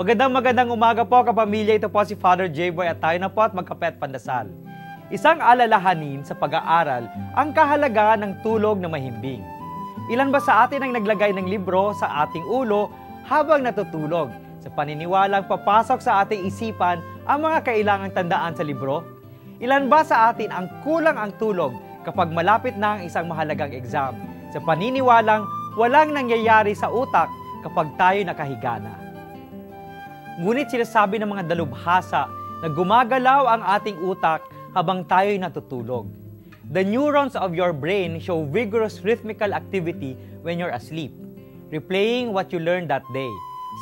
Magandang umaga po kapamilya. Ito po si Father J-Boy at tayo na po at magkape at pandasal. Isang alalahanin sa pag-aaral ang kahalagahan ng tulog na mahimbing. Ilan ba sa atin ang naglagay ng libro sa ating ulo habang natutulog sa paniniwalang papasok sa ating isipan ang mga kailangang tandaan sa libro? Ilan ba sa atin ang kulang ang tulog kapag malapit na ang isang mahalagang exam sa paniniwalang walang nangyayari sa utak kapag tayo nakahiga na? Ngunit sinasabi ng mga dalubhasa na gumagalaw ang ating utak habang tayo'y natutulog. The neurons of your brain show vigorous rhythmical activity when you're asleep, replaying what you learned that day.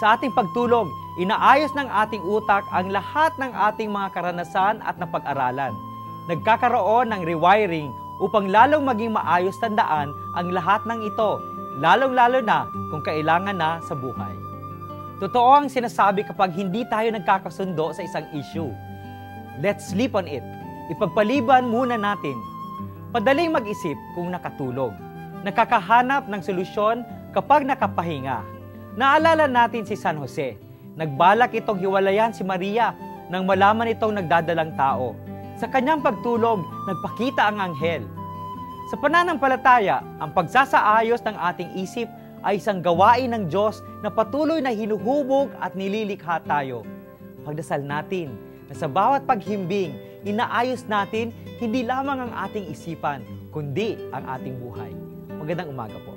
Sa ating pagtulog, inaayos ng ating utak ang lahat ng ating mga karanasan at napag-aralan. Nagkakaroon ng rewiring upang lalong maging maayos tandaan ang lahat ng ito, lalong-lalo na kung kailangan na sa buhay. Totoo ang sinasabi kapag hindi tayo nagkakasundo sa isang issue. Let's sleep on it. Ipagpaliban muna natin. Padaling mag-isip kung nakatulog. Nakakahanap ng solusyon kapag nakapahinga. Naalala natin si San Jose. Nagbalak itong hiwalayan si Maria nang malaman itong nagdadalang tao. Sa kanyang pagtulog, nagpakita ang anghel. Sa pananampalataya, ang pagsasaayos ng ating isip ay isang gawain ng Diyos na patuloy na hinuhubog at nililikha tayo. Pagdasal natin na sa bawat paghimbing, inaayos natin hindi lamang ang ating isipan, kundi ang ating buhay. Magandang umaga po.